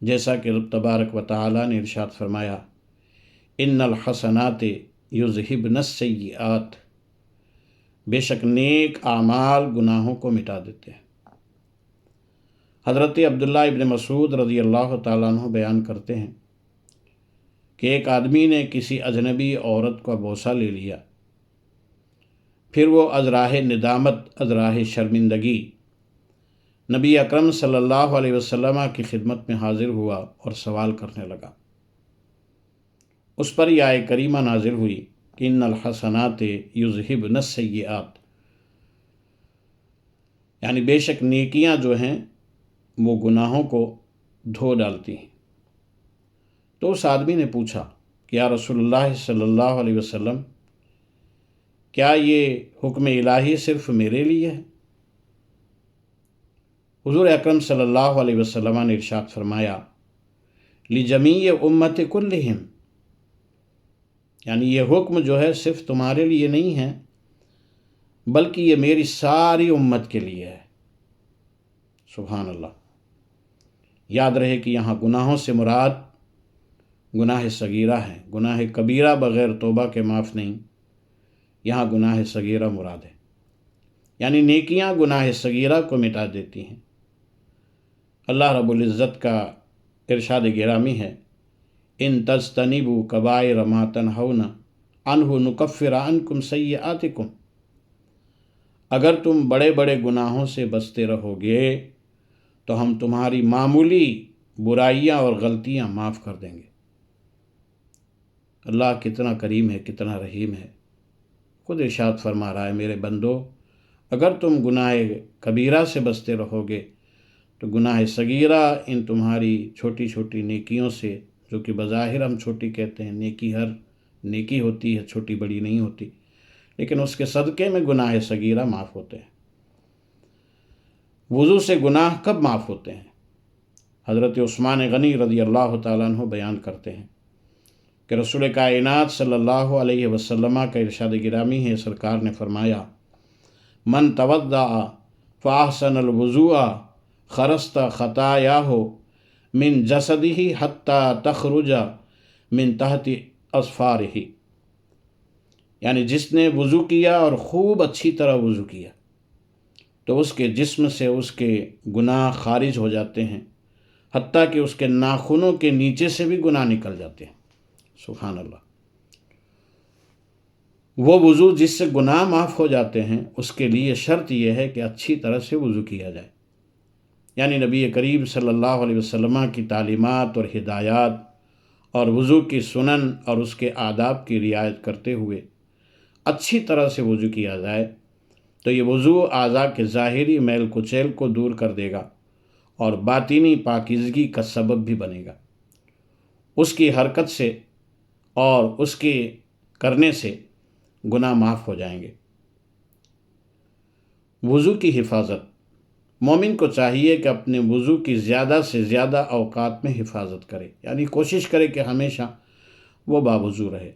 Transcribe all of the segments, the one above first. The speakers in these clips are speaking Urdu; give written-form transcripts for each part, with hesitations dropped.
جیسا کہ رب تبارک و تعالی نے ارشاد فرمایا، ان الحسنات یذہبن السیئات، بے شک نیک اعمال گناہوں کو مٹا دیتے ہیں۔ حضرت عبداللہ ابن مسعود رضی اللہ تعالیٰ عنہ بیان کرتے ہیں کہ ایک آدمی نے کسی اجنبی عورت کا بوسہ لے لیا، پھر وہ از راہ ندامت، از راہ شرمندگی نبی اکرم صلی اللہ علیہ وسلم کی خدمت میں حاضر ہوا اور سوال کرنے لگا۔ اس پر یہ آیت کریمہ نازل ہوئی کہ ان الحسنات یذہبن السیئات، یعنی بے شک نیکیاں جو ہیں وہ گناہوں کو دھو ڈالتی ہیں۔ تو اس آدمی نے پوچھا کہ یا رسول اللہ صلی اللہ علیہ وسلم، کیا یہ حکم الہی صرف میرے لیے ہے؟ حضور اکرم صلی اللہ علیہ وسلم نے ارشاد فرمایا، لجمیع امت کلہم، یعنی یہ حکم جو ہے صرف تمہارے لیے نہیں ہے بلکہ یہ میری ساری امت کے لیے ہے۔ سبحان اللہ۔ یاد رہے کہ یہاں گناہوں سے مراد گناہ صغیرہ ہے، گناہ کبیرہ بغیر توبہ کے معاف نہیں، یہاں گناہ صغیرہ مراد ہے، یعنی نیکیاں گناہ صغیرہ کو مٹا دیتی ہیں۔ اللہ رب العزت کا ارشاد گرامی ہے، ان تجتنبوا کبائر ما تنہون عنہ نکفر عنکم سیئاتکم، اگر تم بڑے بڑے گناہوں سے بچتے رہو گے تو ہم تمہاری معمولی برائیاں اور غلطیاں معاف کر دیں گے۔ اللہ کتنا کریم ہے، کتنا رحیم ہے، خود ارشاد فرما رہا ہے، میرے بندو اگر تم گناہ کبیرہ سے بچتے رہو گے تو گناہ صغیرہ ان تمہاری چھوٹی چھوٹی نیکیوں سے، جو کہ بظاہر ہم چھوٹی کہتے ہیں، نیکی ہر نیکی ہوتی ہے، چھوٹی بڑی نہیں ہوتی، لیکن اس کے صدقے میں گناہ صغیرہ معاف ہوتے ہیں۔ وضو سے گناہ کب معاف ہوتے ہیں؟ حضرت عثمان غنی رضی اللہ تعالیٰ عنہ بیان کرتے ہیں کہ رسول کائنات صلی اللہ علیہ وسلم کا ارشاد گرامی ہے، سرکار نے فرمایا، من توضأ فاحسن الوضوء خرست خطایاہ من جسدہ حتی تخرج من تحت اظفارہ، یعنی جس نے وضو کیا اور خوب اچھی طرح وضو کیا تو اس کے جسم سے اس کے گناہ خارج ہو جاتے ہیں، حتیٰ کہ اس کے ناخنوں کے نیچے سے بھی گناہ نکل جاتے ہیں۔ سبحان اللہ۔ وہ وضو جس سے گناہ معاف ہو جاتے ہیں اس کے لیے شرط یہ ہے کہ اچھی طرح سے وضو کیا جائے، یعنی نبی کریم صلی اللہ علیہ وسلم کی تعلیمات اور ہدایات اور وضو کی سنن اور اس کے آداب کی رعایت کرتے ہوئے اچھی طرح سے وضو کیا جائے تو یہ وضو اعضاء کے ظاہری میل کچیل کو دور کر دے گا اور باطنی پاکیزگی کا سبب بھی بنے گا۔ اس کی حرکت سے اور اس کے کرنے سے گناہ معاف ہو جائیں گے۔ وضو کی حفاظت، مومن کو چاہیے کہ اپنے وضو کی زیادہ سے زیادہ اوقات میں حفاظت کرے، یعنی کوشش کرے کہ ہمیشہ وہ باوضو رہے۔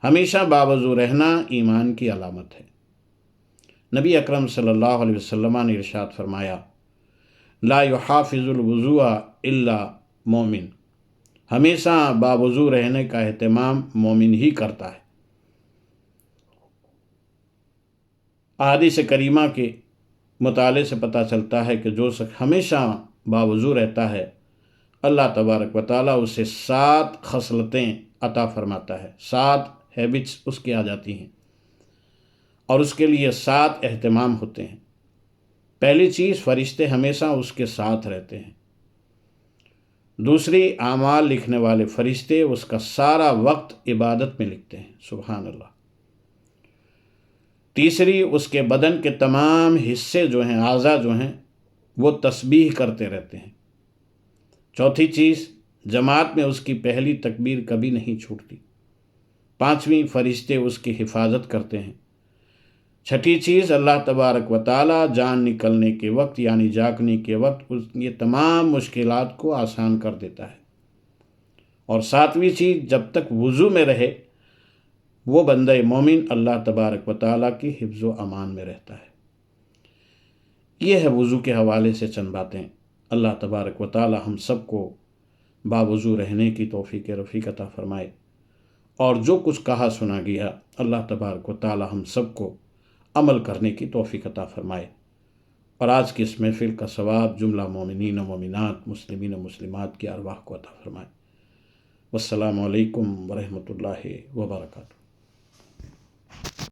ہمیشہ باوضو رہنا ایمان کی علامت ہے۔ نبی اکرم صلی اللہ علیہ وسلم نے ارشاد فرمایا، لا یحافظ الوضوء الا مومن، ہمیشہ باوضو رہنے کا اہتمام مومن ہی کرتا ہے۔ احادیث کریمہ کے مطالعے سے پتہ چلتا ہے کہ جو شخص ہمیشہ باوضو رہتا ہے اللہ تبارک و تعالیٰ اسے 7 خصلتیں عطا فرماتا ہے، 7 ہیبٹس اس کی آ جاتی ہیں اور اس کے لیے 7 اہتمام ہوتے ہیں۔ پہلی چیز، فرشتے ہمیشہ اس کے ساتھ رہتے ہیں۔ دوسری، اعمال لکھنے والے فرشتے اس کا سارا وقت عبادت میں لکھتے ہیں۔ سبحان اللہ۔ تیسری، اس کے بدن کے تمام حصے جو ہیں، اعضاء جو ہیں، وہ تسبیح کرتے رہتے ہیں۔ چوتھی چیز، جماعت میں اس کی پہلی تکبیر کبھی نہیں چھوٹتی۔ پانچویں، فرشتے اس کی حفاظت کرتے ہیں۔ چھٹی چیز، اللہ تبارک و تعالیٰ جان نکلنے کے وقت یعنی جاگنے کے وقت یہ تمام مشکلات کو آسان کر دیتا ہے۔ اور ساتویں چیز، جب تک وضو میں رہے وہ بندہ مومن اللہ تبارک و تعالیٰ کی حفظ و امان میں رہتا ہے۔ یہ ہے وضو کے حوالے سے چند باتیں۔ اللہ تبارک و تعالیٰ ہم سب کو باوضو رہنے کی توفیق رفیق عطا فرمائے، اور جو کچھ کہا سنا گیا اللہ تبارک و تعالی ہم سب کو عمل کرنے کی توفیق عطا فرمائے، اور آج کی اس محفل کا ثواب جملہ مومنین و مومنات، مسلمین و مسلمات کی ارواح کو عطا فرمائے۔ والسلام علیکم ورحمۃ اللہ وبرکاتہ۔